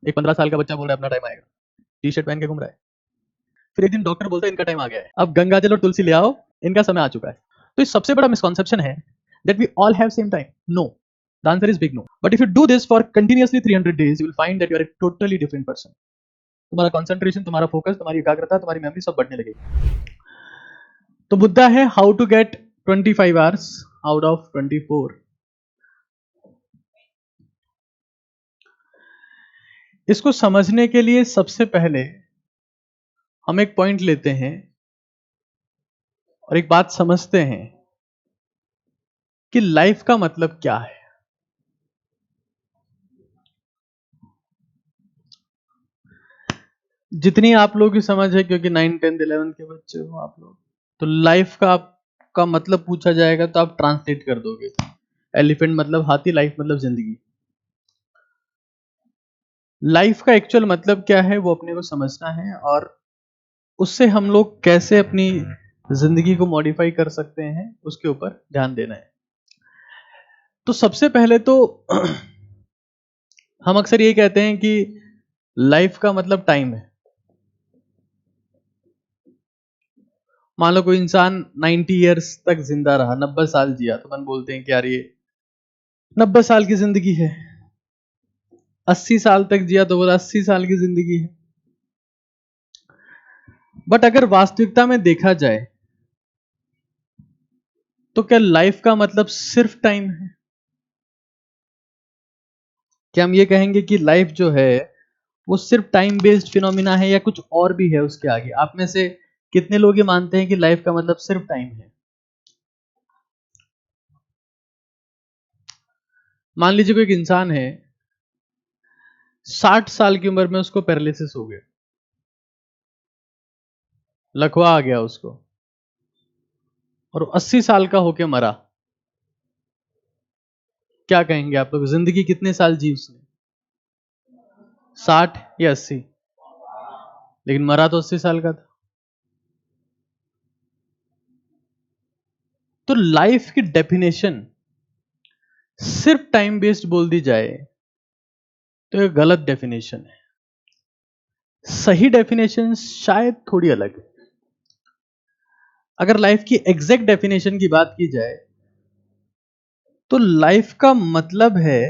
एक 15 साल का बच्चा बोल रहा है अपना टाइम आएगा, टी शर्ट पहन के घूम रहा है। फिर एक दिन डॉक्टर बोलता है इनका टाइम आ गया है, अब गंगाजल और तुलसी ले आओ, इनका समय आ चुका है। तो ये सबसे बड़ा मिसकॉन्सेप्शन है that we all have same time. No, the answer is big no. But if you do this for continuously 300 days, you will find that you are a totally different person. तुम्हारा concentration, तुम्हारा focus, तुम्हारी एकाग्रता, तुम्हारी memory सब बढ़ने लगेगी। तो मुद्दा है how to get 25 hours out of 24। इसको समझने के लिए सबसे पहले हम एक पॉइंट लेते हैं और एक बात समझते हैं कि लाइफ का मतलब क्या है। जितनी आप लोगों की समझ है, क्योंकि 9, 10, 11 के बच्चे हो आप लोग, तो लाइफ का आपका मतलब पूछा जाएगा तो आप ट्रांसलेट कर दोगे। एलिफेंट मतलब हाथी, लाइफ मतलब जिंदगी। लाइफ का एक्चुअल मतलब क्या है वो अपने को समझना है, और उससे हम लोग कैसे अपनी जिंदगी को मॉडिफाई कर सकते हैं उसके ऊपर ध्यान देना है। तो सबसे पहले तो हम अक्सर ये कहते हैं कि लाइफ का मतलब टाइम है। मान लो कोई इंसान 90 ईयर्स तक जिंदा रहा, 90 साल जिया, तो हम बोलते हैं कि यार ये 90 साल की जिंदगी है। 80 साल तक जिया तो बोला 80 साल की जिंदगी है। बट अगर वास्तविकता में देखा जाए तो क्या लाइफ का मतलब सिर्फ टाइम है? क्या हम ये कहेंगे कि लाइफ जो है वो सिर्फ टाइम बेस्ड फिनोमिना है, या कुछ और भी है उसके आगे? आप में से कितने लोग ये मानते हैं कि लाइफ का मतलब सिर्फ टाइम है? मान लीजिए कोई एक इंसान है, 60 साल की उम्र में उसको पैरालिसिस हो गया, लकवा आ गया उसको, और 80 साल का होके मरा। क्या कहेंगे आप लोग, जिंदगी कितने साल जी उसने? 60 या 80? लेकिन मरा तो 80 साल का था। तो लाइफ की डेफिनेशन सिर्फ टाइम बेस्ड बोल दी जाए तो ये गलत डेफिनेशन है। सही डेफिनेशन शायद थोड़ी अलग है। अगर लाइफ की एग्जैक्ट डेफिनेशन की बात की जाए तो लाइफ का मतलब है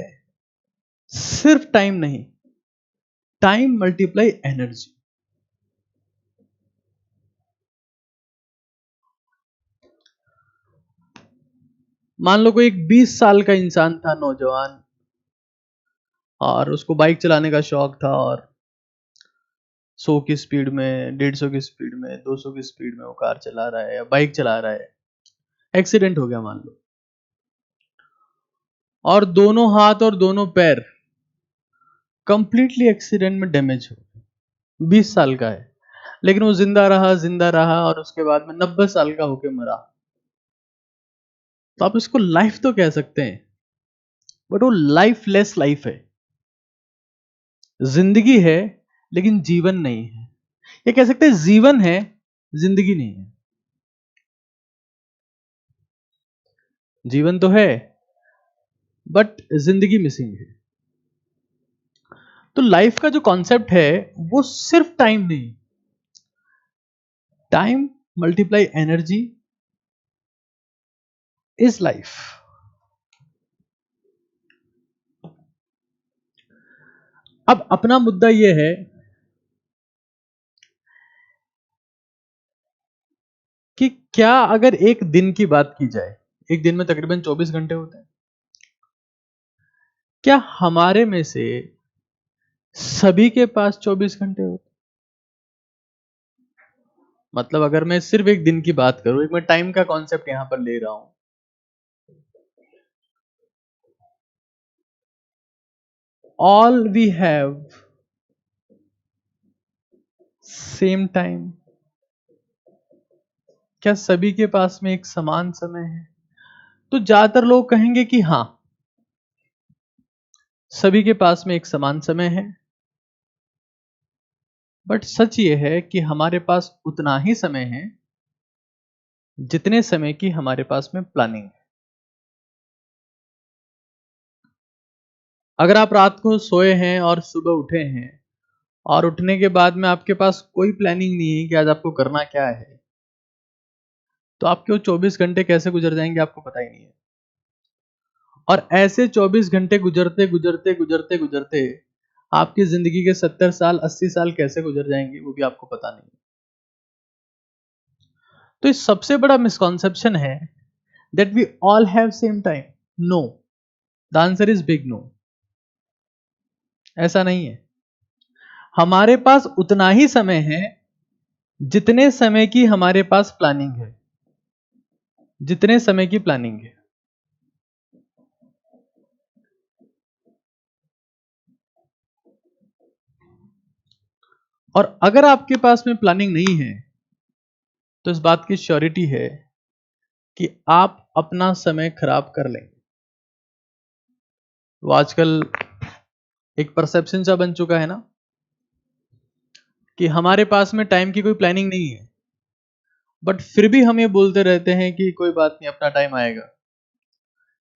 सिर्फ टाइम नहीं, टाइम मल्टीप्लाई एनर्जी। मान लो कोई एक 20 साल का इंसान था, नौजवान, और उसको बाइक चलाने का शौक था, और 100 की स्पीड में, 150 की स्पीड में, 200 की स्पीड में वो कार चला रहा है या बाइक चला रहा है। एक्सीडेंट हो गया मान लो, और दोनों हाथ और दोनों पैर कंप्लीटली एक्सीडेंट में डैमेज हो गए। 20 साल का है, लेकिन वो जिंदा रहा, जिंदा रहा, और उसके बाद में 90 साल का होके मरा। तो आप इसको लाइफ तो कह सकते हैं, बट वो लाइफलेस लाइफ है। जिंदगी है लेकिन जीवन नहीं है। ये कह सकते हैं जीवन है, जिंदगी नहीं है। जीवन तो है बट जिंदगी मिसिंग है। तो लाइफ का जो कॉन्सेप्ट है वो सिर्फ टाइम नहीं, time multiply energy is life. अब अपना मुद्दा यह है कि क्या अगर एक दिन की बात की जाए, एक दिन में तकरीबन 24 घंटे होते हैं, क्या हमारे में से सभी के पास 24 घंटे होते? मतलब अगर मैं सिर्फ एक दिन की बात करूं, एक मैं टाइम का कॉन्सेप्ट यहां पर ले रहा हूं, all we have same time. क्या सभी के पास में एक समान समय है? तो ज्यादातर लोग कहेंगे कि हां, सभी के पास में एक समान समय है। बट सच ये है कि हमारे पास उतना ही समय है जितने समय की हमारे पास में प्लानिंग है। अगर आप रात को सोए हैं और सुबह उठे हैं और उठने के बाद में आपके पास कोई प्लानिंग नहीं है कि आज आपको करना क्या है, तो आपके वो 24 घंटे कैसे गुजर जाएंगे आपको पता ही नहीं है। और ऐसे 24 घंटे गुजरते गुजरते गुजरते गुजरते आपकी जिंदगी के 70 साल 80 साल कैसे गुजर जाएंगे वो भी आपको पता नहीं है। तो इस सबसे बड़ा मिसकॉन्सेप्शन है that we all have same time. No, the answer is big no. ऐसा नहीं है। हमारे पास उतना ही समय है जितने समय की हमारे पास प्लानिंग है, जितने समय की प्लानिंग है। और अगर आपके पास में प्लानिंग नहीं है तो इस बात की श्योरिटी है कि आप अपना समय खराब कर लेंगे। वो आजकल एक परसेप्शन सा बन चुका है ना कि हमारे पास में टाइम की कोई प्लानिंग नहीं है, बट फिर भी हम ये बोलते रहते हैं कि कोई बात नहीं, अपना टाइम आएगा।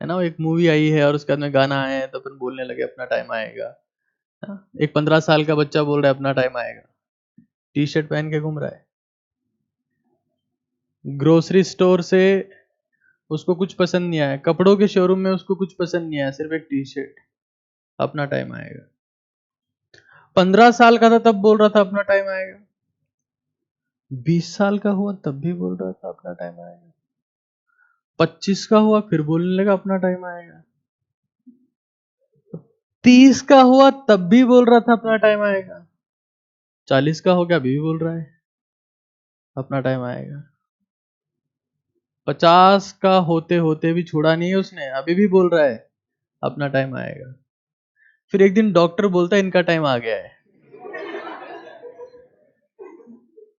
है ना, एक मूवी आई है और उसके बाद में गाना आया है तो अपन बोलने लगे अपना टाइम आएगा। है ना? एक 15 साल का बच्चा बोल रहा है अपना टाइम आएगा, टी शर्ट पहन के घूम रहा है। ग्रोसरी स्टोर से उसको कुछ पसंद नहीं आया, कपड़ों के शोरूम में उसको कुछ पसंद नहीं आया, सिर्फ एक टी शर्ट, अपना टाइम आएगा। 15 साल का था तब बोल रहा था अपना टाइम आएगा, 20 साल का हुआ तब भी बोल रहा था अपना टाइम आएगा, 25 का हुआ फिर बोलने लगा अपना टाइम आएगा, 30 का हुआ तब भी बोल रहा था अपना टाइम आएगा, 40 का हो गया अभी भी बोल रहा है अपना टाइम आएगा, 50 का होते होते भी छोड़ा नहीं है उसने, अभी भी बोल रहा है अपना टाइम आएगा। फिर एक दिन डॉक्टर बोलता है इनका टाइम आ गया है,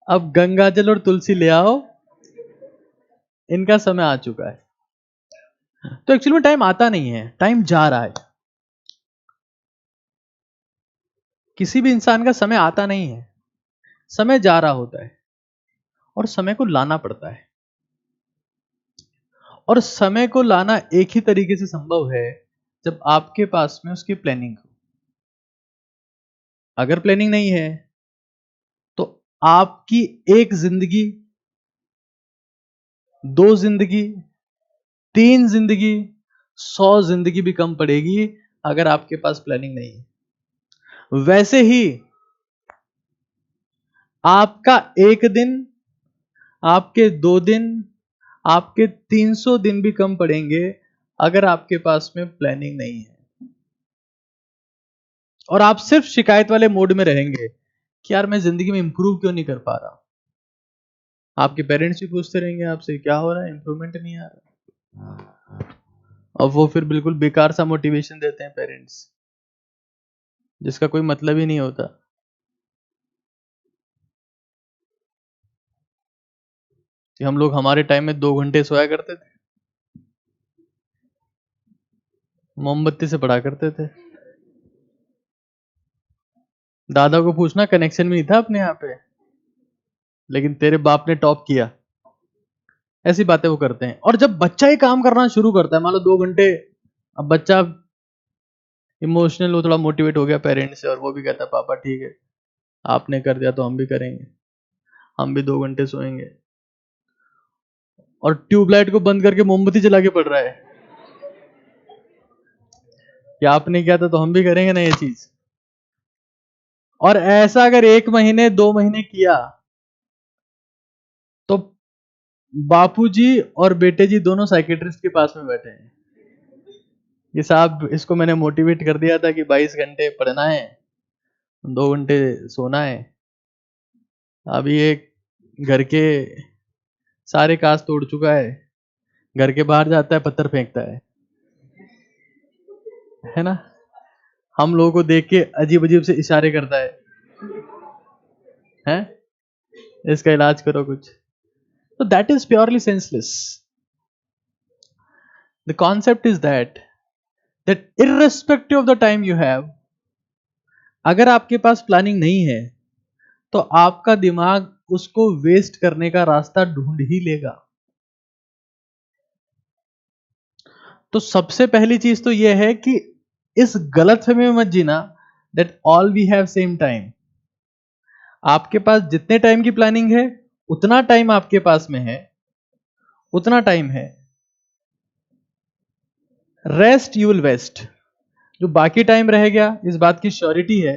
अब गंगा जल और तुलसी ले आओ, इनका समय आ चुका है। तो एक्चुअली में टाइम आता नहीं है, टाइम जा रहा है। किसी भी इंसान का समय आता नहीं है, समय जा रहा होता है और समय को लाना पड़ता है। और समय को लाना एक ही तरीके से संभव है जब आपके पास में उसकी प्लानिंग हो। अगर प्लानिंग नहीं है तो आपकी एक जिंदगी, 2 जिंदगी, 3 जिंदगी, 100 जिंदगी भी कम पड़ेगी अगर आपके पास प्लानिंग नहीं है। वैसे ही आपका एक दिन, आपके 2 दिन, आपके 300 दिन भी कम पड़ेंगे अगर आपके पास में प्लानिंग नहीं है। और आप सिर्फ शिकायत वाले मोड में रहेंगे कि यार मैं जिंदगी में इंप्रूव क्यों नहीं कर पा रहा। आपके पेरेंट्स भी पूछते रहेंगे आपसे क्या हो रहा है, इंप्रूवमेंट नहीं आ रहा। और वो फिर बिल्कुल बेकार सा मोटिवेशन देते हैं पेरेंट्स, जिसका कोई मतलब ही नहीं होता। कि हम लोग हमारे टाइम में 2 घंटे सोया करते थे, मोमबत्ती से पढ़ा करते थे। दादा को पूछना, कनेक्शन भी नहीं था अपने यहाँ पे, लेकिन तेरे बाप ने टॉप किया। ऐसी बातें वो करते हैं। और जब बच्चा ही काम करना शुरू करता है, मान लो 2 घंटे, अब बच्चा इमोशनल, वो थोड़ा मोटिवेट हो गया पेरेंट्स से और वो भी कहता है पापा ठीक है, आपने कर दिया तो हम भी करेंगे, हम भी 2 घंटे सोएंगे। और ट्यूबलाइट को बंद करके मोमबत्ती जला के पड़ रहा है कि आपने किया था तो हम भी करेंगे ना ये चीज। और ऐसा अगर 1 महीने 2 महीने किया तो बापूजी और बेटे जी दोनों साइकेट्रिस्ट के पास में बैठे हैं कि साहब इसको मैंने मोटिवेट कर दिया था कि 22 घंटे पढ़ना है, 2 घंटे सोना है। अभी ये घर के सारे कांच तोड़ चुका है, घर के बाहर जाता है पत्थर फेंकता है ना, हम लोगों को देख के अजीब अजीब से इशारे करता है इसका इलाज करो कुछ। तो that is purely senseless. The concept is that irrespective of the time you have, अगर आपके पास प्लानिंग नहीं है तो आपका दिमाग उसको वेस्ट करने का रास्ता ढूंढ ही लेगा। तो सबसे पहली चीज तो यह है कि इस गलतफहमी में मत जीना that all we have same time. आपके पास जितने टाइम की प्लानिंग है उतना टाइम आपके पास में है, उतना टाइम है। Rest you will waste. जो बाकी टाइम रह गया, इस बात की श्योरिटी है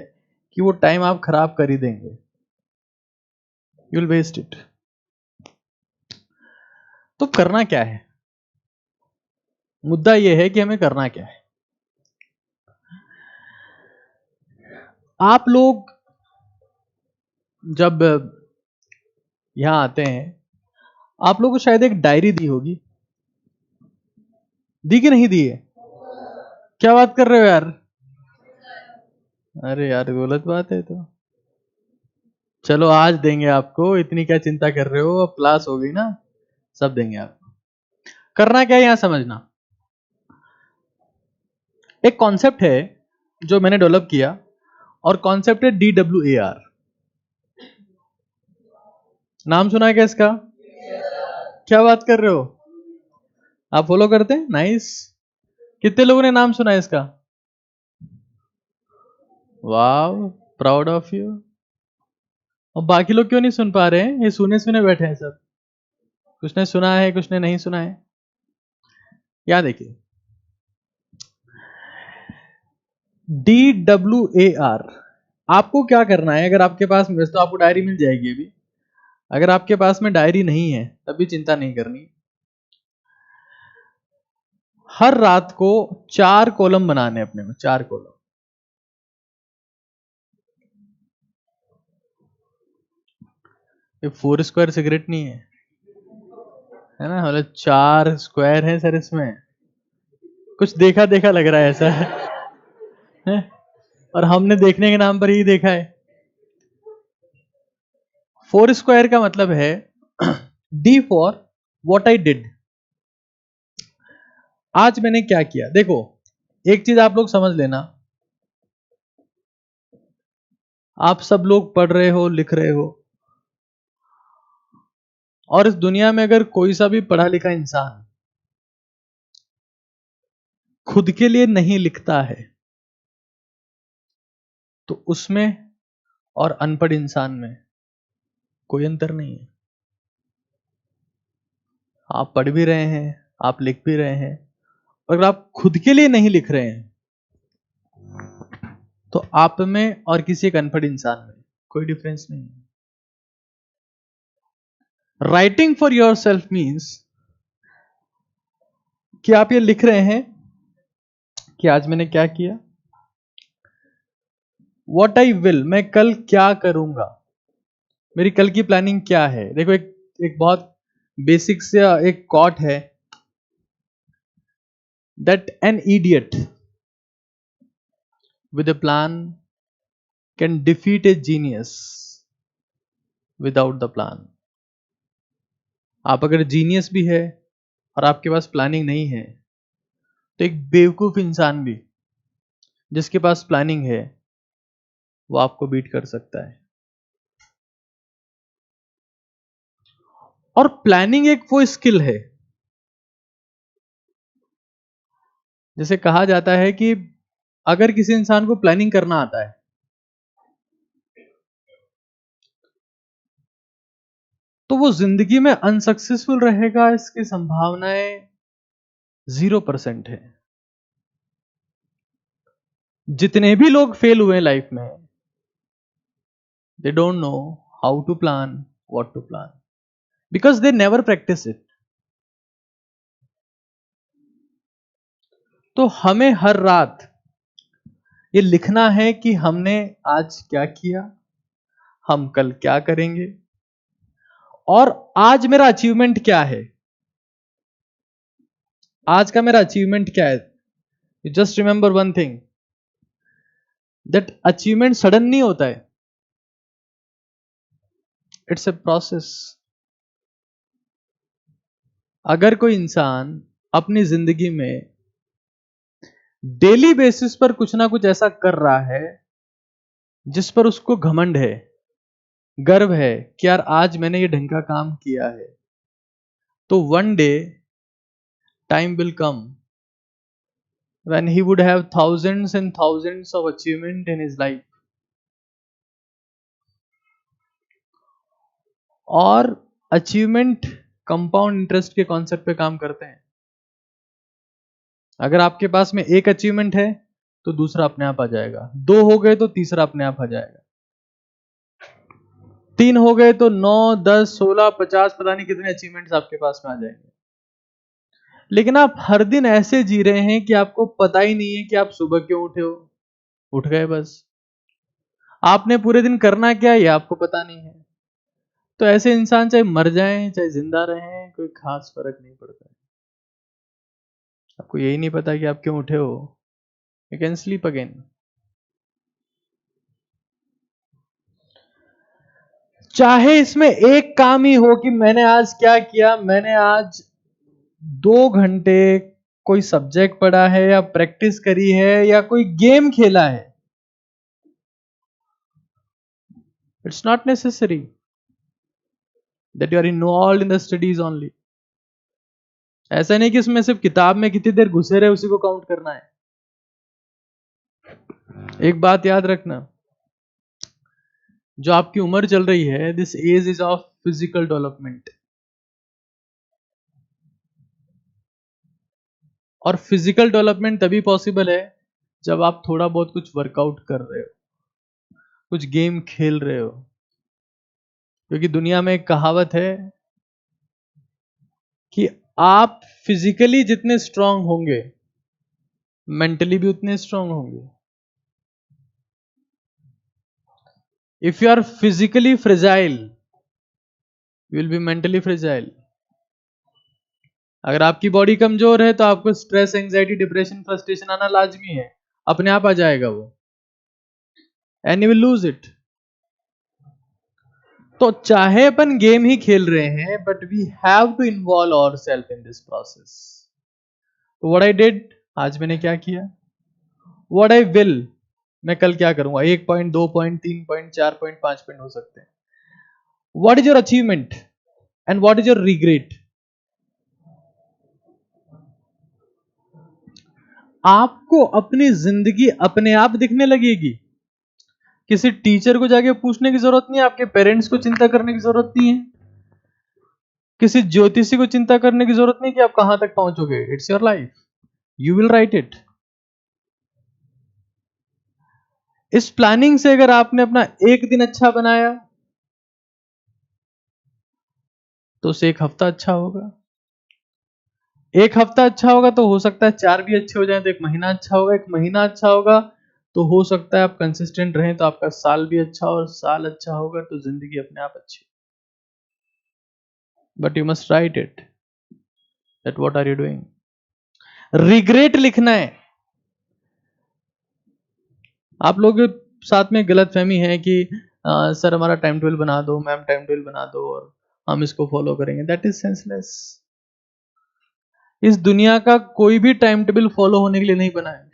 कि वो टाइम आप खराब कर ही देंगे, यू विल वेस्ट इट। तो करना क्या है? मुद्दा यह है कि हमें करना क्या है। आप लोग जब यहां आते हैं, आप लोगों को शायद एक डायरी दी होगी, दी कि नहीं दी है? क्या बात कर रहे हो यार? अरे यार गलत बात है तो। चलो आज देंगे आपको, इतनी क्या चिंता कर रहे हो, अब क्लास हो गई ना, सब देंगे आपको। करना क्या है यहां समझना। एक कॉन्सेप्ट है जो मैंने डेवलप किया, और कॉन्सेप्ट है DWAR। नाम सुना है क्या इसका? क्या बात कर रहे हो? आप फॉलो करते हैं? नाइस। कितने लोगों ने नाम सुना है इसका? वाह, प्राउड ऑफ यू। और बाकी लोग क्यों नहीं सुन पा रहे हैं? ये सुने सुने बैठे हैं सब। कुछ ने सुना है, कुछ ने नहीं सुना है। या देखिए, DWAR आपको क्या करना है? अगर आपके पास, वैसे तो आपको डायरी मिल जाएगी अभी, अगर आपके पास में डायरी नहीं है तब भी चिंता नहीं करनी। हर रात को 4 कॉलम बनाने अपने में, 4 कॉलम। ये 4 स्क्वायर सिगरेट नहीं है ना, मतलब 4 स्क्वायर है सर इसमें। कुछ देखा देखा लग रहा है ऐसा है? और हमने देखने के नाम पर ही देखा है। 4 स्क्वायर का मतलब है D for what I did. आज मैंने क्या किया। देखो, एक चीज आप लोग समझ लेना, आप सब लोग पढ़ रहे हो, लिख रहे हो, और इस दुनिया में अगर कोई सा भी पढ़ा लिखा इंसान खुद के लिए नहीं लिखता है तो उसमें और अनपढ़ इंसान में कोई अंतर नहीं है। आप पढ़ भी रहे हैं, आप लिख भी रहे हैं, अगर आप खुद के लिए नहीं लिख रहे हैं तो आप में और किसी एक अनपढ़ इंसान में कोई डिफरेंस नहीं है। Writing for your self means कि आप ये लिख रहे हैं कि आज मैंने क्या किया, वॉट आई विल, मैं कल क्या करूंगा, मेरी कल की प्लानिंग क्या है। देखो, एक बहुत बेसिक से एक कॉट है, that an idiot with a plan can defeat A genius without the plan. आप अगर जीनियस भी है और आपके पास प्लानिंग नहीं है तो एक बेवकूफ इंसान भी जिसके पास प्लानिंग है वो आपको बीट कर सकता है। और प्लानिंग एक वो स्किल है, जैसे कहा जाता है कि अगर किसी इंसान को प्लानिंग करना आता है तो वो जिंदगी में अनसक्सेसफुल रहेगा, इसकी संभावनाएं 0% है। जितने भी लोग फेल हुए लाइफ में, they don't know how to plan, what to plan, because they never practise it. तो हमें हर रात ये लिखना है कि हमने आज क्या किया, हम कल क्या करेंगे, और आज मेरा अचीवमेंट क्या है। आज का मेरा अचीवमेंट क्या है। You just remember one thing, that achievement sudden नहीं होता है, इट्स ए प्रोसेस। अगर कोई इंसान अपनी जिंदगी में डेली बेसिस पर कुछ ना कुछ ऐसा कर रहा है जिस पर उसको घमंड है, गर्व है कि यार आज मैंने ये ढंग का काम किया है, तो one day time will come when he would have thousands and thousands of achievement in his life. और अचीवमेंट कंपाउंड इंटरेस्ट के कॉन्सेप्ट पे काम करते हैं. अगर आपके पास में एक अचीवमेंट है तो दूसरा अपने आप आ जाएगा, 2 हो गए तो तीसरा अपने आप आ जाएगा, 3 हो गए तो 9, 10, 16, 50 पता नहीं कितने अचीवमेंट्स आपके पास में आ जाएंगे. लेकिन आप हर दिन ऐसे जी रहे हैं कि आपको पता ही नहीं है कि आप सुबह क्यों उठे हो. उठ गए बस. आपने पूरे दिन करना क्या है ये आपको पता नहीं है. तो ऐसे इंसान चाहे मर जाएं चाहे जिंदा रहें कोई खास फर्क नहीं पड़ता है. आपको यही नहीं पता कि आप क्यों उठे हो. You can sleep again. चाहे इसमें एक काम ही हो कि मैंने आज क्या किया, मैंने आज 2 घंटे कोई सब्जेक्ट पढ़ा है या प्रैक्टिस करी है या कोई गेम खेला है. It's not necessary that you are involve in the studies only. ऐसा नहीं कि इसमें सिर्फ किताब में कितनी देर घुसे रहे उसी को काउंट करना है. एक बात याद रखना, जो आपकी उम्र चल रही है, this age is of physical development. और फिजिकल डेवलपमेंट तभी पॉसिबल है जब आप थोड़ा बहुत कुछ वर्कआउट कर रहे हो, कुछ गेम खेल रहे हो. क्योंकि दुनिया में एक कहावत है कि आप फिजिकली जितने स्ट्रांग होंगे मेंटली भी उतने स्ट्रांग होंगे. If you are physically fragile you will be mentally fragile. अगर आपकी बॉडी कमजोर है तो आपको स्ट्रेस, एंजाइटी, डिप्रेशन, फ्रस्ट्रेशन आना लाजमी है, अपने आप आ जाएगा वो, and you will lose it. तो चाहे अपन गेम ही खेल रहे हैं but we have to involve ourselves in this process. तो व्हाट आई डिड, आज मैंने क्या किया, व्हाट आई विल, मैं कल क्या करूंगा. 1 point, 2 point, 3 point, 4 point, 5 point हो सकते हैं. What is your achievement and what is your regret. आपको अपनी जिंदगी अपने आप दिखने लगेगी. किसी टीचर को जाके पूछने की जरूरत नहीं है, आपके पेरेंट्स को चिंता करने की जरूरत नहीं है, किसी ज्योतिषी को चिंता करने की जरूरत नहीं कि आप कहां तक पहुंचोगे. It's your life, you will write it. इस प्लानिंग से अगर आपने अपना एक दिन अच्छा बनाया तो उसे एक हफ्ता अच्छा होगा. एक हफ्ता अच्छा होगा तो हो सकता है 4 भी अच्छे हो जाए, तो एक महीना अच्छा होगा. एक महीना अच्छा होगा तो हो सकता है आप कंसिस्टेंट रहें तो आपका साल भी अच्छा, और साल अच्छा होगा तो जिंदगी अपने आप अच्छी. But you must write it that what are you doing. Regret लिखना है. आप लोग साथ में गलत फहमी है कि सर हमारा टाइम टेबल बना दो, मैम टाइम टेबल बना दो और हम इसको फॉलो करेंगे. That is senseless. इस दुनिया का कोई भी टाइम टेबल फॉलो होने के लिए नहीं बना है.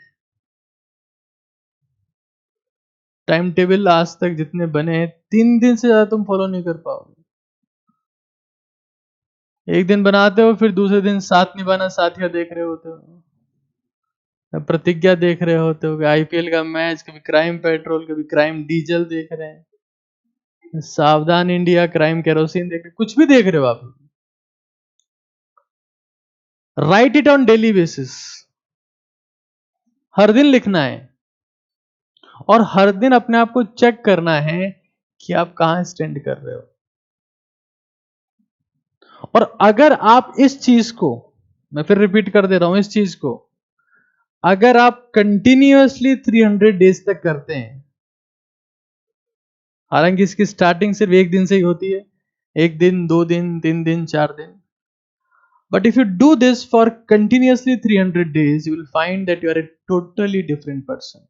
टाइम टेबल आज तक जितने बने हैं 3 दिन से ज्यादा तुम फॉलो नहीं कर पाओगे. एक दिन बनाते हो फिर दूसरे दिन साथ निभाना साथिया देख रहे होते हो, प्रतिज्ञा देख रहे होते हो, आईपीएल का मैच, कभी क्राइम पेट्रोल, कभी क्राइम डीजल देख रहे हैं, सावधान इंडिया, क्राइम केरोसिन देख रहे, कुछ भी देख रहे हो आप. Write it on daily basis. हर दिन लिखना है और हर दिन अपने आप को चेक करना है कि आप कहां स्टैंड कर रहे हो. और अगर आप इस चीज को, मैं फिर रिपीट कर दे रहा हूं, इस चीज को अगर आप कंटिन्यूअसली 300 डेज तक करते हैं, हालांकि इसकी स्टार्टिंग सिर्फ 1 दिन से ही होती है, 1 दिन, 2 दिन, 3 दिन, 4 दिन, but if you do this for continuously 300 days you will find that you are a totally different person.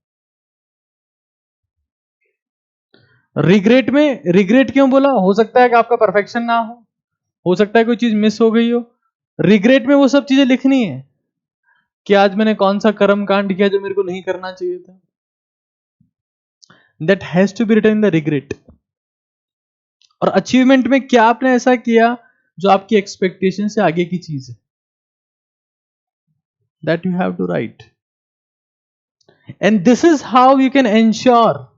Regret में, रिग्रेट क्यों बोला, हो सकता है कि आपका परफेक्शन ना हो सकता है कोई चीज मिस हो गई हो. रिग्रेट में वो सब चीजें लिखनी है कि आज मैंने कौन सा कर्म कांड किया जो मेरे को नहीं करना चाहिए था. That has to be written in the regret. और अचीवमेंट में क्या आपने ऐसा किया जो आपकी एक्सपेक्टेशन से आगे की चीज है, that you have to write. And this is how you can ensure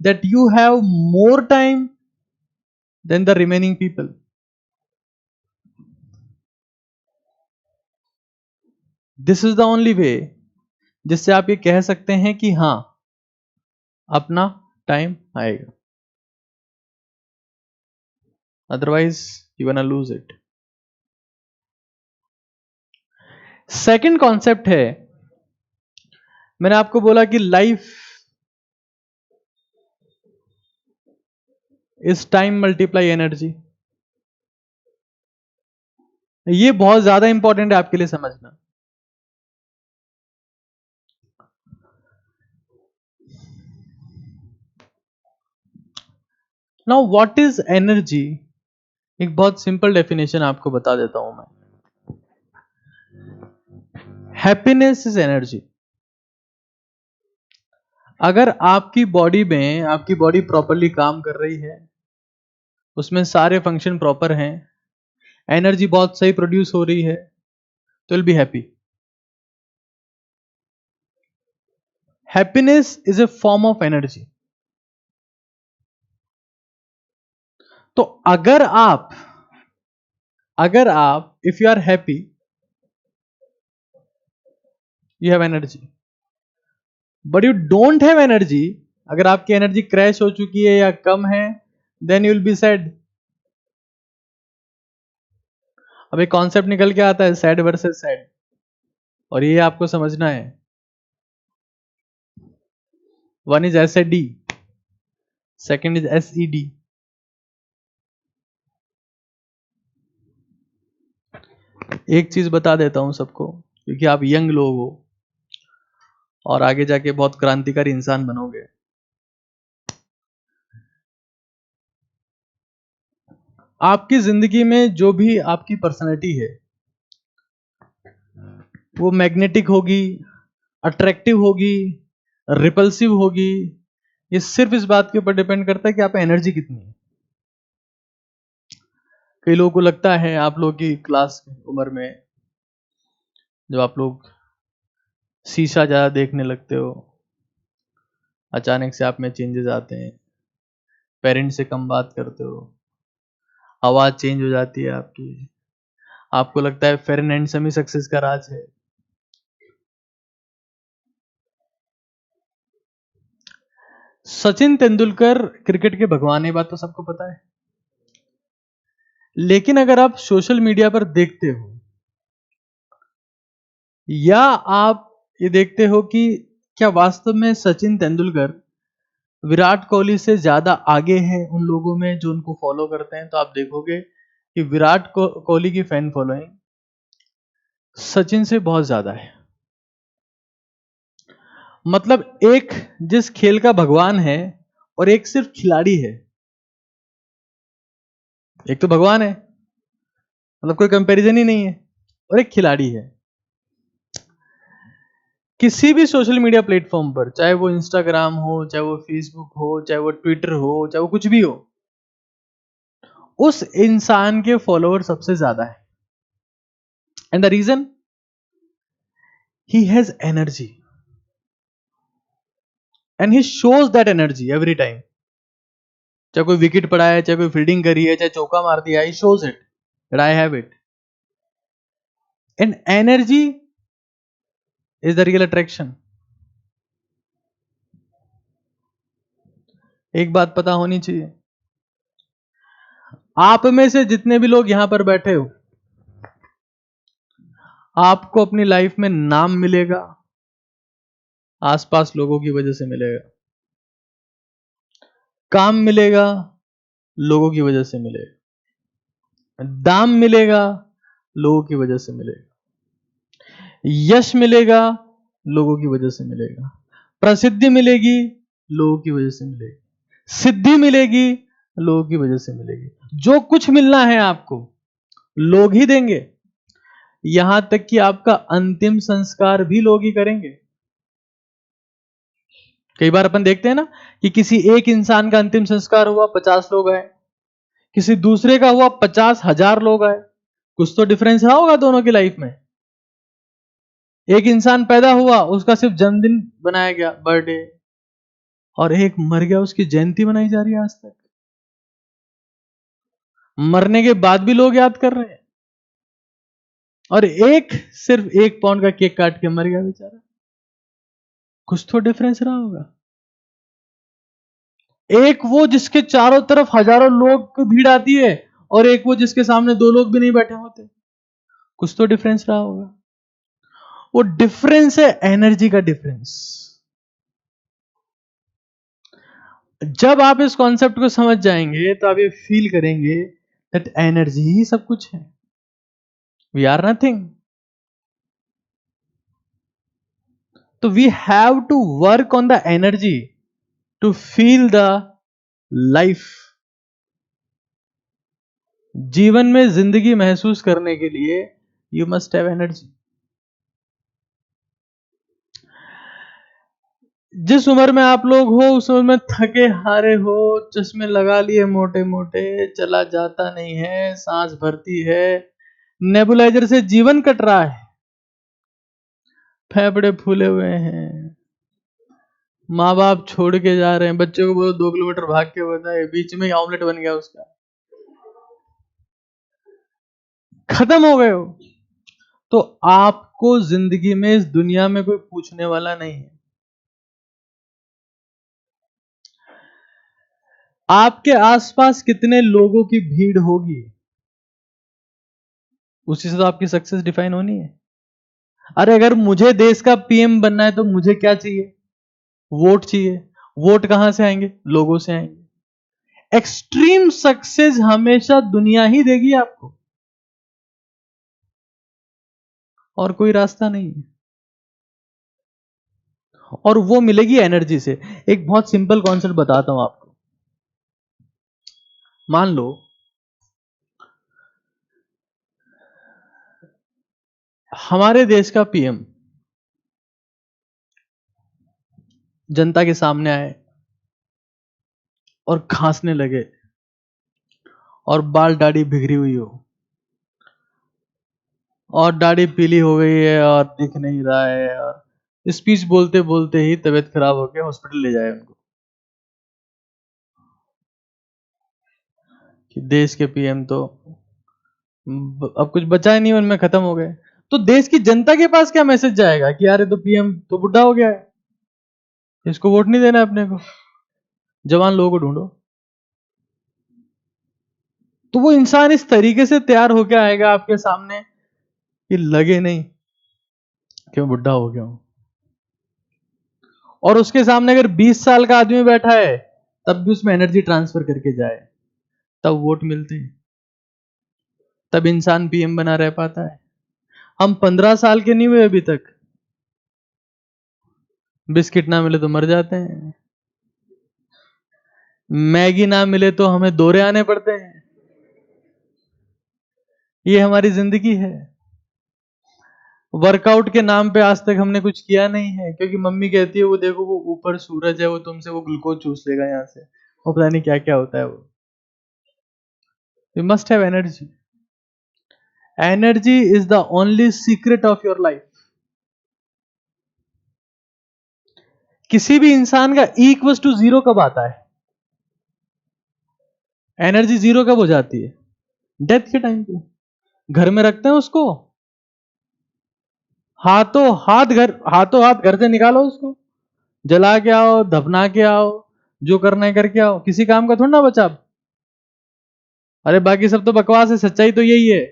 that you have more time than the remaining people. This is the only way जिससे आप ये कह सकते हैं कि हाँ, अपना टाइम आएगा. Otherwise, you're gonna lose it. Second concept है, मैंने आपको बोला कि life is time multiply energy. ये बहुत ज्यादा इंपॉर्टेंट है आपके लिए समझना. Now what is energy? एक बहुत सिंपल डेफिनेशन आपको बता देता हूं मैं. Happiness is energy. अगर आपकी बॉडी में, आपकी बॉडी प्रॉपरली काम कर रही है, उसमें सारे फंक्शन प्रॉपर हैं, एनर्जी बहुत सही प्रोड्यूस हो रही है, तो will be happy. Happiness is a form of energy. तो अगर आप if you are happy, you have energy. But you don't have energy, अगर आपकी एनर्जी क्रैश हो चुकी है या कम है, then you will be sad. अब एक कॉन्सेप्ट निकल के आता है, सैड वर्सेस सैड, और ये आपको समझना है. One is SAD, second is SED. एक चीज बता देता हूं सबको, क्योंकि आप यंग लोग हो और आगे जाके बहुत क्रांतिकारी इंसान बनोगे. आपकी जिंदगी में जो भी आपकी पर्सनैलिटी है, वो मैग्नेटिक होगी, अट्रैक्टिव होगी, रिपल्सिव होगी. ये सिर्फ इस बात के ऊपर डिपेंड करता है कि आप एनर्जी कितनी है. कई लोगों को लगता है, आप लोग की क्लास उम्र में जब आप लोग शीशा ज्यादा देखने लगते हो, अचानक से आप में चेंजेस आते हैं, पेरेंट्स से कम बात करते हो, आवाज चेंज हो जाती है आपकी, आपको लगता है fair and handsome he success का राज है. सचिन तेंदुलकर क्रिकेट के भगवान, ये बात तो सबको पता है. लेकिन अगर आप सोशल मीडिया पर देखते हो, या आप ये देखते हो कि क्या वास्तव में सचिन तेंदुलकर विराट कोहली से ज्यादा आगे हैं उन लोगों में जो उनको फॉलो करते हैं, तो आप देखोगे कि विराट कोहली की फैन फॉलोइंग सचिन से बहुत ज्यादा है. मतलब एक जिस खेल का भगवान है और एक सिर्फ खिलाड़ी है. एक तो भगवान है, मतलब कोई कंपैरिजन ही नहीं है, और एक खिलाड़ी है. किसी भी सोशल मीडिया प्लेटफॉर्म पर, चाहे वो इंस्टाग्राम हो, चाहे वो फेसबुक हो, चाहे वो ट्विटर हो, चाहे वो कुछ भी हो, उस इंसान के फॉलोअर सबसे ज्यादा है. And the reason, he has energy and he shows that energy every time. चाहे कोई विकेट पड़ा है, चाहे कोई फील्डिंग करी है, चाहे चौका मार दिया, he shows it that I have it. And energy is the real attraction. एक बात पता होनी चाहिए, आप में से जितने भी लोग यहां पर बैठे हो, आपको अपनी लाइफ में नाम मिलेगा, आसपास लोगों की वजह से मिलेगा. काम मिलेगा, लोगों की वजह से मिलेगा. दाम मिलेगा, लोगों की वजह से मिलेगा. यश मिलेगा, लोगों की वजह से मिलेगा. प्रसिद्धि मिलेगी, लोगों की वजह से मिलेगी. सिद्धि मिलेगी, लोगों की वजह से मिलेगी. जो कुछ मिलना है आपको, लोग ही देंगे. यहां तक कि आपका अंतिम संस्कार भी लोग ही करेंगे. कई बार अपन देखते हैं ना कि किसी एक इंसान का अंतिम संस्कार हुआ, 50 लोग आए, किसी दूसरे का हुआ, 50,000 लोग आए. कुछ तो डिफरेंस रहा होगा दोनों की लाइफ में. एक इंसान पैदा हुआ, उसका सिर्फ जन्मदिन बनाया गया, बर्थडे, और एक मर गया, उसकी जयंती मनाई जा रही है आज तक। मरने के बाद भी लोग याद कर रहे हैं। और एक सिर्फ 1 पाउंड का केक काट के मर गया बेचारा। कुछ तो डिफरेंस रहा होगा। एक वो जिसके चारों तरफ हजारों लोग की भीड़ आती है, और एक वो जिसके सामने 2 लोग भी नहीं बैठे होते। कुछ तो डिफरेंस रहा होगा। वो डिफरेंस है एनर्जी का डिफरेंस। जब आप इस कॉन्सेप्ट को समझ जाएंगे तो आप ये फील करेंगे दैट एनर्जी ही सब कुछ है। We are nothing. तो we have to work on the energy to feel the life. जीवन में जिंदगी महसूस करने के लिए यू मस्ट हैव एनर्जी। जिस उम्र में आप लोग हो उस उम्र में थके हारे हो, चश्मे लगा लिए मोटे मोटे, चला जाता नहीं है, सांस भरती है, नेबुलाइजर से जीवन कट रहा है, फेफड़े फूले हुए हैं, माँ बाप छोड़ के जा रहे हैं, बच्चे को बोलो 2 किलोमीटर भाग के बताए, बीच में ही ऑमलेट बन गया उसका, खत्म हो गए हो। तो आपको जिंदगी में इस दुनिया में कोई पूछने वाला नहीं है। आपके आसपास कितने लोगों की भीड़ होगी, उसी से तो आपकी सक्सेस डिफाइन होनी है। अरे अगर मुझे देश का पीएम बनना है तो मुझे क्या चाहिए? वोट चाहिए। वोट कहां से आएंगे? लोगों से आएंगे। एक्सट्रीम सक्सेस हमेशा दुनिया ही देगी आपको, और कोई रास्ता नहीं है। और वो मिलेगी एनर्जी से। एक बहुत सिंपल कॉन्सेप्ट बताता हूं आपको। मान लो हमारे देश का पीएम जनता के सामने आए और खांसने लगे और बाल दाढ़ी बिखरी हुई हो, और दाढ़ी पीली हो गई है और दिख नहीं रहा है, और स्पीच बोलते बोलते ही तबीयत खराब होकर हॉस्पिटल ले जाए उनको कि देश के पीएम तो अब कुछ बचा ही नहीं, उनमें खत्म हो गए। तो देश की जनता के पास क्या मैसेज जाएगा कि यार ये तो पीएम तो बुढ़ा हो गया है, इसको वोट नहीं देना अपने को, जवान लोगों को ढूंढो। तो वो इंसान इस तरीके से तैयार होकर आएगा आपके सामने कि लगे नहीं कि मैं बुढ़ा हो गया हूं। और उसके सामने अगर 20 साल का आदमी बैठा है तब भी उसमें एनर्जी ट्रांसफर करके जाए, तब वोट मिलते हैं, तब इंसान पीएम बना रह पाता है। हम 15 साल के नहीं हुए अभी तक, बिस्किट ना मिले तो मर जाते हैं, मैगी ना मिले तो हमें दौरे आने पड़ते हैं। ये हमारी जिंदगी है। वर्कआउट के नाम पे आज तक हमने कुछ किया नहीं है, क्योंकि मम्मी कहती है वो देखो वो ऊपर सूरज है, वो तुमसे वो ग्लूकोज चूस लेगा यहां से, वो पता नहीं क्या क्या होता है वो। You must have energy. Energy is the only secret of your life. किसी भी इंसान का इक्वल टू जीरो कब आता है? एनर्जी जीरो कब हो जाती है? डेथ के टाइम पे। घर में रखते हैं उसको, हाथों हाथ घर से निकालो उसको, जला के आओ, दफना के आओ, जो करना है करके आओ, किसी काम का थोड़ा ना बचा अब। अरे बाकी सब तो बकवास है, सच्चाई तो यही है।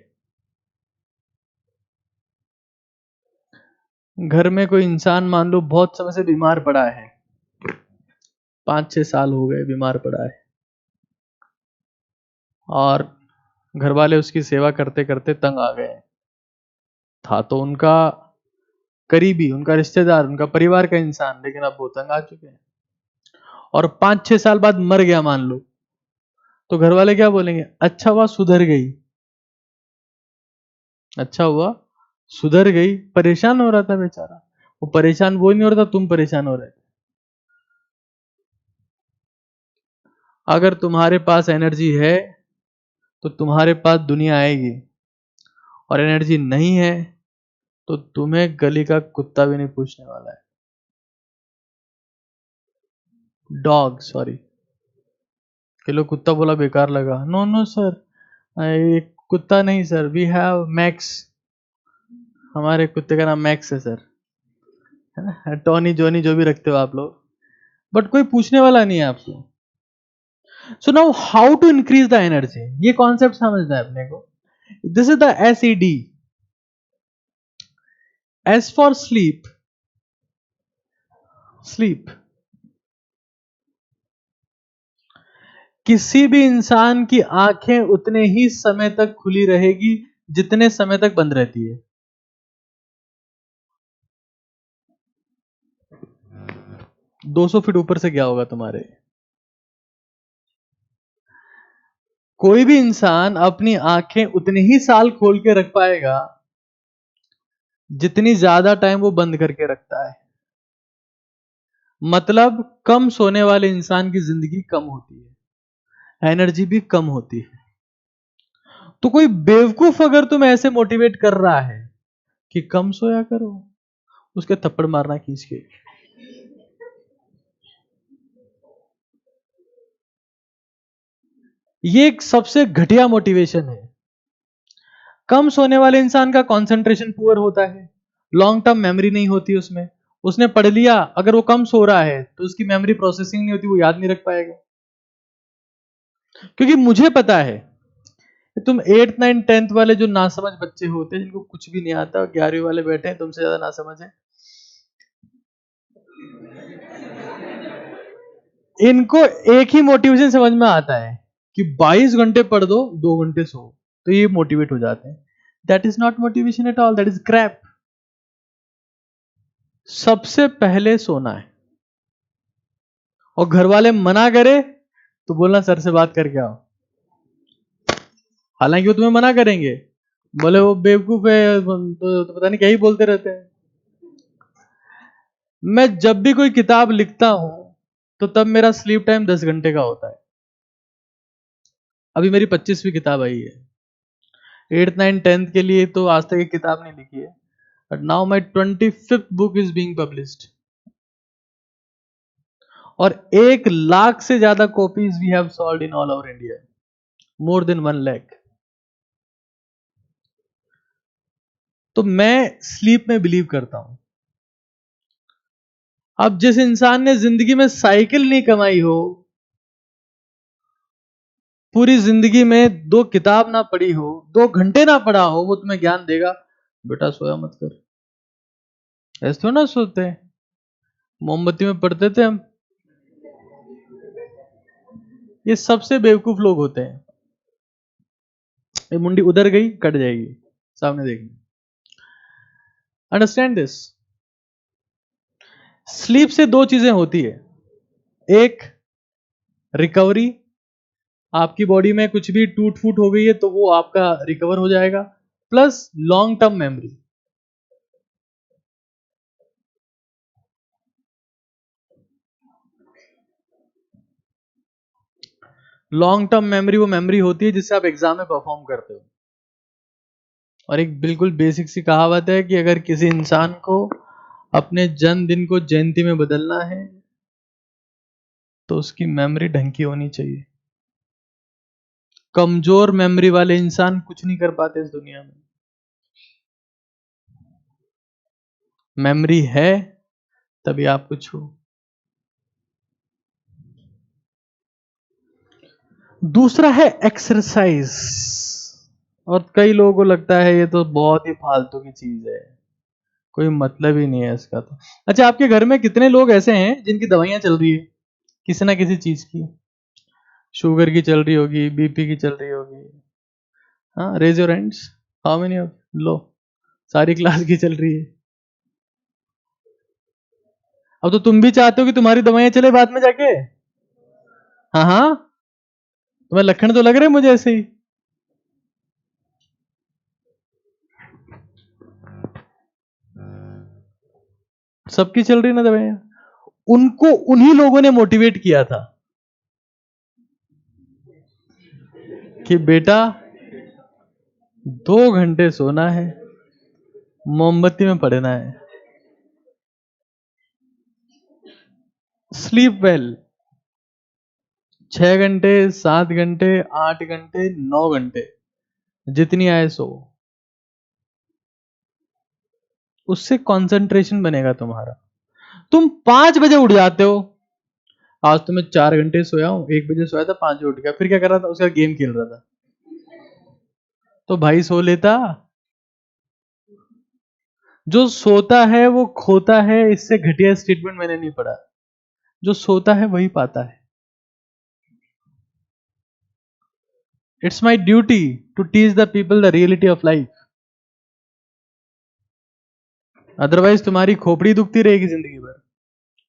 घर में कोई इंसान मान लो बहुत समय से बीमार पड़ा है, 5-6 साल हो गए बीमार पड़ा है, और घर वाले उसकी सेवा करते करते तंग आ गए। था तो उनका करीबी, उनका रिश्तेदार, उनका परिवार का इंसान, लेकिन अब वो तंग आ चुके हैं, और 5-6 साल बाद मर गया मान लो, तो घर वाले क्या बोलेंगे? अच्छा हुआ सुधर गई, अच्छा हुआ सुधर गई। परेशान हो रहा था बेचारा, वो परेशान वो नहीं हो रहा था, तुम परेशान हो रहे थे। अगर तुम्हारे पास एनर्जी है तो तुम्हारे पास दुनिया आएगी, और एनर्जी नहीं है तो तुम्हें गली का कुत्ता भी नहीं पूछने वाला है। डॉग, सॉरी, कि लो कुत्ता बोला बेकार लगा। नो नो सर, ये कुत्ता नहीं सर, वी हैव मैक्स, हमारे कुत्ते का नाम मैक्स है सर, है ना, टॉनी जॉनी जो भी रखते हो आप लोग, बट कोई पूछने वाला नहीं है आपको। So now how to increase the energy, ये कॉन्सेप्ट समझना है अपने को। This is the SED, S for sleep. Sleep, किसी भी इंसान की आंखें उतने ही समय तक खुली रहेगी जितने समय तक बंद रहती है। दो सौ फीट ऊपर से क्या होगा तुम्हारे। कोई भी इंसान अपनी आंखें उतने ही साल खोल के रख पाएगा जितनी ज्यादा टाइम वो बंद करके रखता है। मतलब कम सोने वाले इंसान की जिंदगी कम होती है, एनर्जी भी कम होती है। तो कोई बेवकूफ अगर तुम ऐसे मोटिवेट कर रहा है कि कम सोया करो, उसके थप्पड़ मारना खींच के। ये एक सबसे घटिया मोटिवेशन है। कम सोने वाले इंसान का कंसंट्रेशन पुअर होता है, लॉन्ग टर्म मेमोरी नहीं होती उसमें। उसने पढ़ लिया, अगर वो कम सो रहा है तो उसकी मेमोरी प्रोसेसिंग नहीं होती, वो याद नहीं रख पाएगा। क्योंकि मुझे पता है कि तुम 8, 9, 10th वाले जो नासमझ बच्चे होते हैं जिनको कुछ भी नहीं आता, 11वीं वाले बैठे हैं तुमसे ज्यादा नासमझ है, इनको एक ही मोटिवेशन समझ में आता है कि 22 घंटे पढ़ दो, 2 घंटे सो, तो ये मोटिवेट हो जाते हैं। That is not motivation at all, that is crap. सबसे पहले सोना है, और घर वाले मना करे तो बोलना सर से बात करके आओ। हालांकि वो तुम्हें मना करेंगे, बोले वो बेवकूफ है, तो पता नहीं क्या ही बोलते रहते हैं। मैं जब भी कोई किताब लिखता हूं तो तब मेरा स्लीप टाइम 10 घंटे का होता है। अभी मेरी 25वीं किताब आई है, 8, 9, 10th के लिए तो आज तक एक किताब नहीं लिखी है, but now my 25th book is being published. और 1 लाख से ज्यादा copies we have sold in all over India, more than 1 lakh. तो मैं स्लीप में बिलीव करता हूं। अब जिस इंसान ने जिंदगी में साइकिल नहीं कमाई हो, पूरी जिंदगी में 2 किताब ना पढ़ी हो, 2 घंटे ना पढ़ा हो, वो तुम्हें ज्ञान देगा बेटा सोया मत कर। ऐसे थोड़ा ना सोते हैं, मोमबत्ती में पढ़ते थे हम। ये सबसे बेवकूफ लोग होते हैं। ये मुंडी उधर गई कट जाएगी, सामने देखना। Understand this. स्लीप से 2 चीजें होती है, एक रिकवरी, आपकी बॉडी में कुछ भी टूट फूट हो गई है तो वो आपका रिकवर हो जाएगा, plus long term memory. Long term memory वो मेमोरी होती है जिससे आप एग्जाम में परफॉर्म करते हो। और एक बिल्कुल बेसिक सी कहावत है कि अगर किसी इंसान को अपने जन्मदिन को जयंती में बदलना है तो उसकी मेमोरी ढंग की होनी चाहिए। कमजोर मेमोरी वाले इंसान कुछ नहीं कर पाते इस दुनिया में। मेमोरी है तभी आप कुछ हो। दूसरा है एक्सरसाइज। और कई लोगों को लगता है ये तो बहुत ही फालतू की चीज है, कोई मतलब ही नहीं है इसका। तो अच्छा, आपके घर में कितने लोग ऐसे हैं जिनकी दवाइयां चल रही है किसी ना किसी चीज की? शुगर की चल रही होगी, BP की चल रही होगी। हाँ, raise your hands, how many of, लो, सारी क्लास की चल रही है। अब तो तुम भी चाहते हो कि तुम्हारी दवाइयां चले बाद में जाके। हाँ हाँ, तुम्हें लक्षण तो लग रहे हैं मुझे ऐसे ही। सबकी चल रही ना दवाइयां। उनको उन्हीं लोगों ने मोटिवेट किया था कि बेटा 2 घंटे सोना है, मोमबत्ती में पढ़ना है। स्लीप वेल, 6 घंटे, 7 घंटे, 8 घंटे, 9 घंटे, जितनी आए सो, उससे कंसंट्रेशन बनेगा तुम्हारा। तुम 5 बजे उठ जाते हो, आज तो मैं 4 घंटे सोया हूं, 1 बजे सोया था, 5 बजे उठ गया, फिर क्या कर रहा था? उसका गेम खेल रहा था। तो भाई सो लेता। जो सोता है वो खोता है, इससे घटिया स्टेटमेंट मैंने नहीं पढ़ा। जो सोता है वही पाता है। It's my duty to teach the people the reality of life, otherwise तुम्हारी खोपड़ी दुखती रहेगी जिंदगी भर,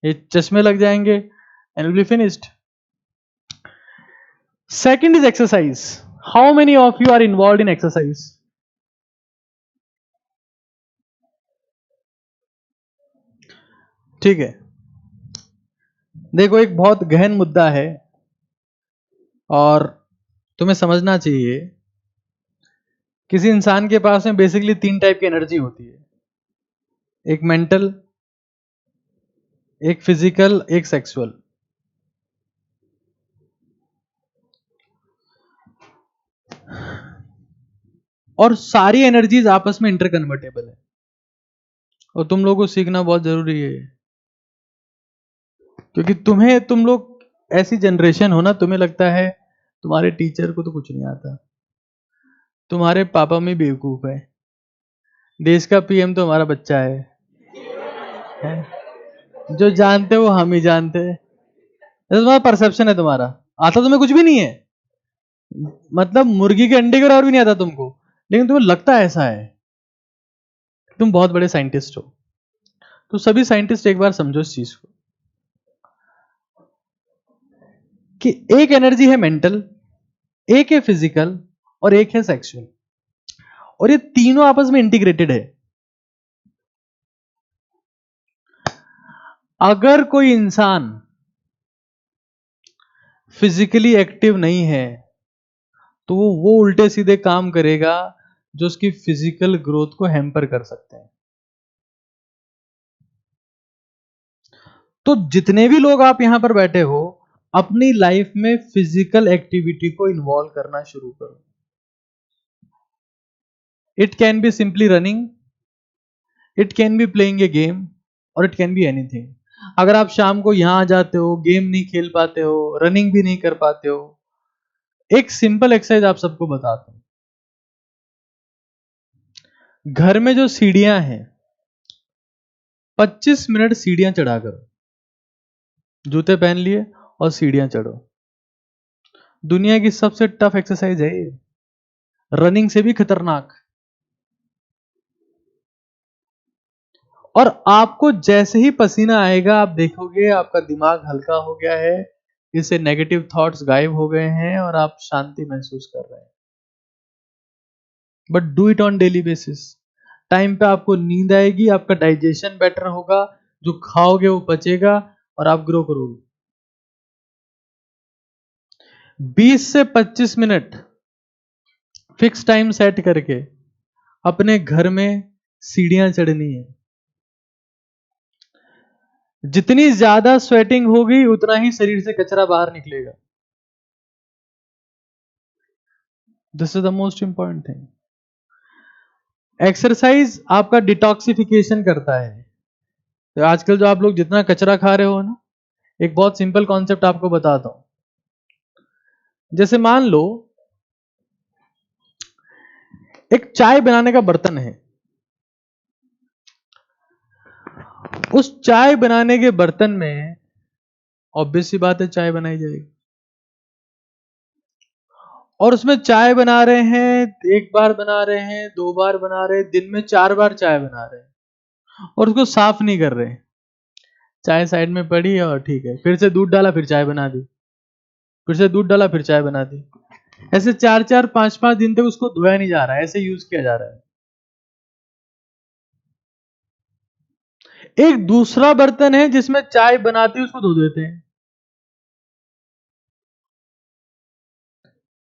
ये चश्मे लग जाएंगे and will be finished. Second is exercise. How many of you are involve in exercise? ठीक है, देखो एक बहुत गहन मुद्दा है और तुम्हें समझना चाहिए। किसी इंसान के पास में बेसिकली 3 टाइप की एनर्जी होती है, एक मेंटल, एक फिजिकल, एक सेक्सुअल। और सारी एनर्जीज आपस में इंटरकन्वर्टेबल है, और तुम लोगों को सीखना बहुत जरूरी है, क्योंकि तुम लोग ऐसी जनरेशन हो ना, तुम्हें लगता है तुम्हारे टीचर को तो कुछ नहीं आता, तुम्हारे पापा में बेवकूफ है, देश का पीएम तो हमारा बच्चा है? जो जानते हो हम ही जानते हैं। ऐसा तुम्हारा परसेप्शन है, तुम्हारा आता तुम्हें कुछ भी नहीं है, मतलब मुर्गी के अंडे के बराबर भी नहीं आता तुमको, लेकिन तुम्हें लगता ऐसा है, तुम बहुत बड़े साइंटिस्ट हो। तो सभी साइंटिस्ट एक बार समझो इस चीज को, कि एक एनर्जी है मेंटल, एक है फिजिकल, और एक है सेक्सुअल, और ये तीनों आपस में इंटीग्रेटेड है। अगर कोई इंसान फिजिकली एक्टिव नहीं है तो वो उल्टे सीधे काम करेगा जो उसकी फिजिकल ग्रोथ को हैम्पर कर सकते हैं। तो जितने भी लोग आप यहां पर बैठे हो, अपनी लाइफ में फिजिकल एक्टिविटी को इन्वॉल्व करना शुरू करो। It can be simply running, it can be playing a game, और इट कैन बी एनीथिंग। अगर आप शाम को यहां आ जाते हो, गेम नहीं खेल पाते हो, रनिंग भी नहीं कर पाते हो, एक सिंपल एक्सरसाइज आप सबको बताता हूं। घर में जो सीढ़ियां हैं, 25 मिनट सीढ़ियां चढ़ा करो, जूते पहन लिए और सीढ़ियां चढ़ो। दुनिया की सबसे टफ एक्सरसाइज है ये, रनिंग से भी खतरनाक। और आपको जैसे ही पसीना आएगा, आप देखोगे आपका दिमाग हल्का हो गया है, इससे नेगेटिव थॉट्स गायब हो गए हैं और आप शांति महसूस कर रहे हैं। But do it on daily basis. Time पे आपको नींद आएगी, आपका डाइजेशन बेटर होगा, जो खाओगे वो पचेगा और आप ग्रो करोगे। 20 से 25 मिनट फिक्स टाइम सेट करके अपने घर में सीढ़ियां चढ़नी है। जितनी ज्यादा स्वेटिंग होगी उतना ही शरीर से कचरा बाहर निकलेगा। This is the most important thing. Exercise आपका डिटॉक्सिफिकेशन करता है। तो आजकल जो आप लोग जितना कचरा खा रहे हो ना, एक बहुत सिंपल कॉन्सेप्ट आपको बताता हूं। जैसे मान लो एक चाय बनाने का बर्तन है, उस चाय बनाने के बर्तन में ऑब्वियस सी बात है चाय बनाई जाएगी, और उसमें चाय बना रहे हैं, एक बार बना रहे हैं, 2 बार बना रहे हैं, दिन में 4 बार चाय बना रहे हैं, और उसको साफ नहीं कर रहे। चाय साइड में पड़ी और ठीक है, फिर से दूध डाला, फिर चाय बना दी, फिर से दूध डाला, फिर चाय बना दी। ऐसे 4-4, 5-5 दिन तक उसको धोया नहीं जा रहा है, ऐसे यूज किया जा रहा है। एक दूसरा बर्तन है जिसमें चाय बनाते उसको धो देते हैं।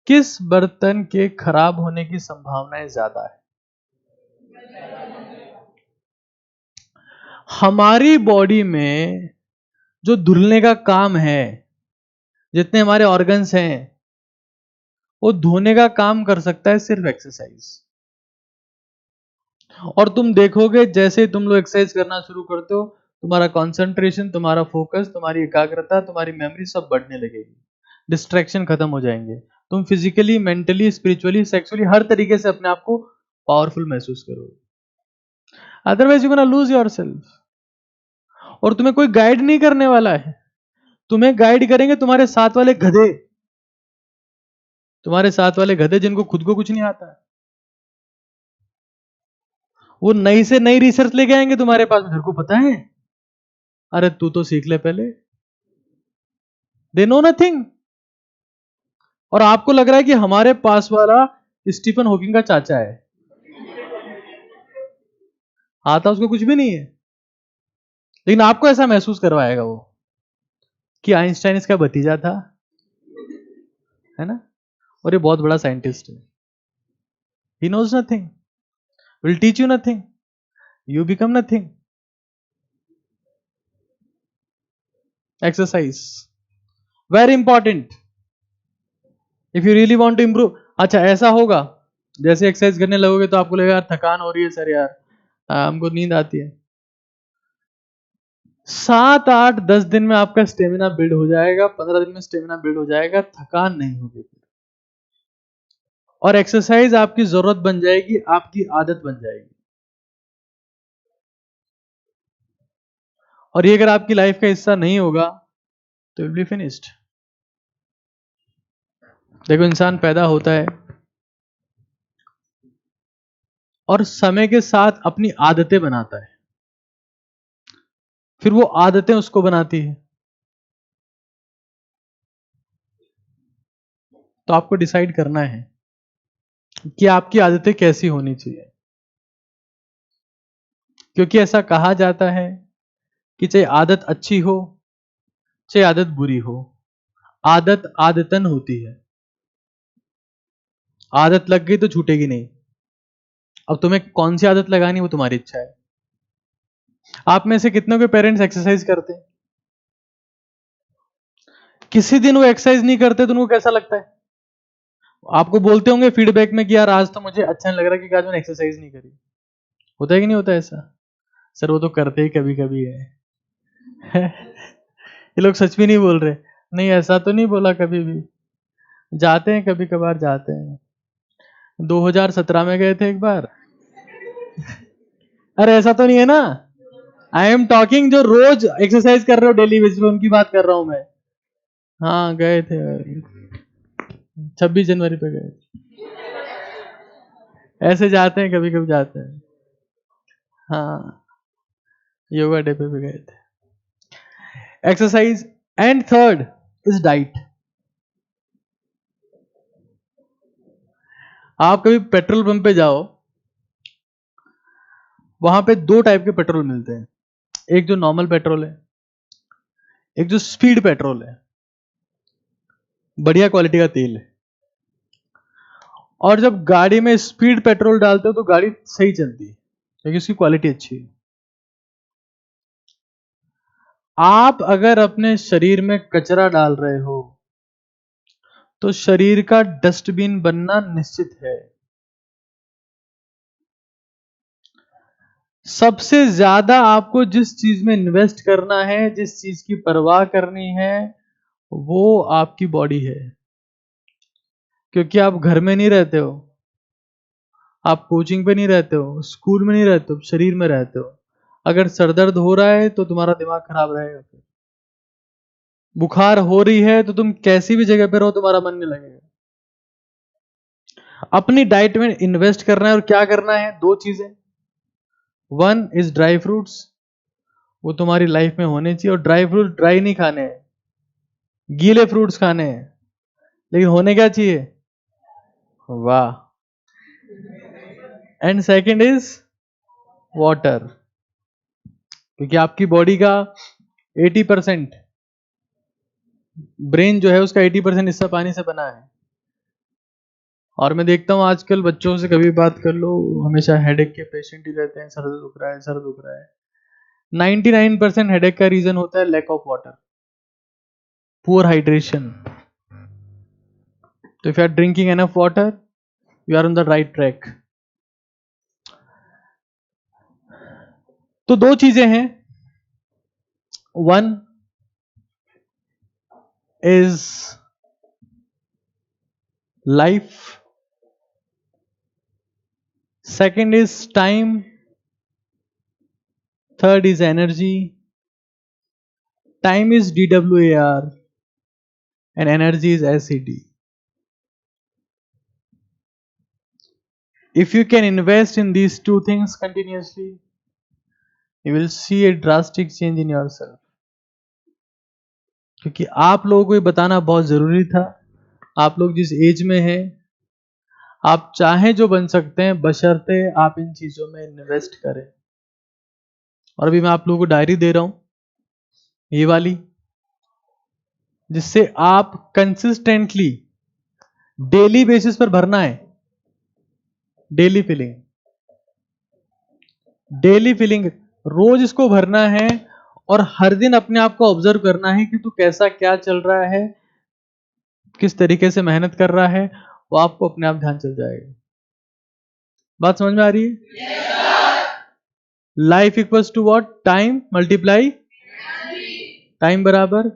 किस बर्तन के खराब होने की संभावनाएं ज्यादा है? हमारी बॉडी में जो धुलने का काम है, जितने हमारे ऑर्गन्स हैं, वो धोने का काम कर सकता है सिर्फ एक्सरसाइज। और तुम देखोगे जैसे तुम लोग एक्सरसाइज करना शुरू करते हो, तुम्हारा कंसंट्रेशन, तुम्हारा फोकस, तुम्हारी एकाग्रता, तुम्हारी मेमोरी सब बढ़ने लगेगी, डिस्ट्रैक्शन खत्म हो जाएंगे, तुम फिजिकली, मेंटली, स्पिरिचुअली, सेक्सुअली हर तरीके से अपने आप को पावरफुल महसूस करोगे। Otherwise you gonna lose yourself. और तुम्हें कोई गाइड नहीं करने वाला है, तुम्हें गाइड करेंगे तुम्हारे साथ वाले गधे, तुम्हारे साथ वाले गधे जिनको खुद को कुछ नहीं आता है। वो नई से नई रिसर्च लेके आएंगे तुम्हारे पास, मेरे को पता है, अरे तू तो सीख ले पहले। They know nothing. और आपको लग रहा है कि हमारे पास वाला स्टीफन हॉकिंग का चाचा है, आता उसको कुछ भी नहीं है, लेकिन आपको ऐसा महसूस करवाएगा वो कि आइंस्टाइन इसका भतीजा था, है ना, और ये बहुत बड़ा साइंटिस्ट है। He knows nothing, will teach you nothing, you become nothing. Exercise very important if you really want to improve. अच्छा ऐसा होगा, जैसे एक्सरसाइज करने लगोगे तो आपको लगेगा यार थकान हो रही है सर, यार हमको नींद आती है। 7 8 10 दिन में आपका स्टेमिना बिल्ड हो जाएगा, 15 दिन में स्टेमिना बिल्ड हो जाएगा, थकान नहीं होगी। और एक्सरसाइज आपकी जरूरत बन जाएगी, आपकी आदत बन जाएगी। और ये अगर आपकी लाइफ का हिस्सा नहीं होगा तो विल बी फिनिश्ड। देखो इंसान पैदा होता है और समय के साथ अपनी आदतें बनाता है, फिर वो आदतें उसको बनाती है। तो आपको डिसाइड करना है कि आपकी आदतें कैसी होनी चाहिए, क्योंकि ऐसा कहा जाता है कि चाहे आदत अच्छी हो चाहे आदत बुरी हो, आदत आदतन होती है। आदत लग गई तो छूटेगी नहीं। अब तुम्हें कौन सी आदत लगानी वो तुम्हारी इच्छा है। आप में से कितनों के पेरेंट्स एक्सरसाइज करते हैं? किसी दिन वो एक्सरसाइज नहीं करते तो उनको कैसा लगता है? आपको बोलते होंगे फीडबैक में कि यार आज तो मुझे अच्छा नहीं लग रहा कि आज मैंने एक्सरसाइज नहीं करी। होता है कि नहीं होता ऐसा? सर वो तो करते ही कभी कभी है। ये लोग सच भी नहीं बोल रहे। नहीं ऐसा तो नहीं बोला कभी भी, जाते हैं कभी कभार जाते हैं। 2017 में गए थे एक बार। अरे ऐसा तो नहीं है ना? आई एम टॉकिंग जो रोज एक्सरसाइज कर रहे हो डेली बेसिस पे, उनकी बात कर रहा हूं मैं। हाँ गए थे, 26 जनवरी पे गए। ऐसे जाते हैं कभी कभी जाते हैं। हाँ योगा डे पे भी गए थे। Exercise and third is diet. आप कभी पेट्रोल पंप पे जाओ, वहां पे 2 टाइप के पेट्रोल मिलते हैं, एक जो नॉर्मल पेट्रोल है, एक जो स्पीड पेट्रोल है, बढ़िया क्वालिटी का तेल है। और जब गाड़ी में स्पीड पेट्रोल डालते हो तो गाड़ी सही चलती है क्योंकि उसकी क्वालिटी अच्छी है। आप अगर अपने शरीर में कचरा डाल रहे हो तो शरीर का डस्टबिन बनना निश्चित है। सबसे ज्यादा आपको जिस चीज में इन्वेस्ट करना है, जिस चीज की परवाह करनी है, वो आपकी बॉडी है। क्योंकि आप घर में नहीं रहते हो, आप कोचिंग पे नहीं रहते हो, स्कूल में नहीं रहते हो, शरीर में रहते हो। अगर सर दर्द हो रहा है तो तुम्हारा दिमाग खराब रहेगा, फिर बुखार हो रही है तो तुम कैसी भी जगह पे रहो तुम्हारा मन नहीं लगेगा। अपनी डाइट में इन्वेस्ट करना है, और क्या करना है? 2 चीजें। वन इज ड्राई फ्रूट्स, वो तुम्हारी लाइफ में होने चाहिए। और ड्राई फ्रूट ड्राई नहीं खाने हैं, गीले फ्रूट्स खाने हैं, लेकिन होने क्या चाहिए? वाह। एंड सेकंड इज वाटर, क्योंकि आपकी बॉडी का 80% ब्रेन जो है उसका 80% हिस्सा पानी से बना है। और मैं देखता हूँ आजकल बच्चों से कभी बात कर लो, हमेशा हेडेक के पेशेंट ही रहते हैं, सर दुख रहा है, सर दुख रहा है। 99% हेडेक का रीजन होता है lack of water, poor hydration. तो if you are drinking enough water, you are on the right track. तो दो चीजें हैं, one is life, second is time, third is energy. Time is DWAR and energy is SED. If you can invest in these two things continuously, you will see a drastic change in yourself. क्योंकि आप लोगों को ये बताना बहुत जरूरी था। आप लोग जिस एज में हैं, आप चाहे जो बन सकते हैं, बशर्ते आप इन चीजों में इन्वेस्ट करें। और अभी मैं आप लोगों को डायरी दे रहा हूं, ये वाली, जिससे आप कंसिस्टेंटली डेली बेसिस पर भरना है। डेली फीलिंग रोज इसको भरना है, और हर दिन अपने आप को ऑब्जर्व करना है कि तू कैसा क्या चल रहा है, किस तरीके से मेहनत कर रहा है, वो आपको अपने आप ध्यान चल जाएगा। बात समझ में आ रही है? Life equals to what? Time multiply time बराबर,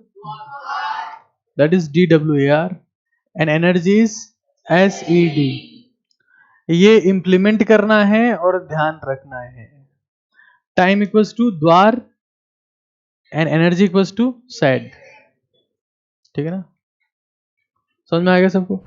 that is DWAR, and energy is SED। ये इंप्लीमेंट करना है और ध्यान रखना है। टाइम इक्वल्स टू द्वार and energy equals to sad. ठीक है ना? समझ में आ गया सबको?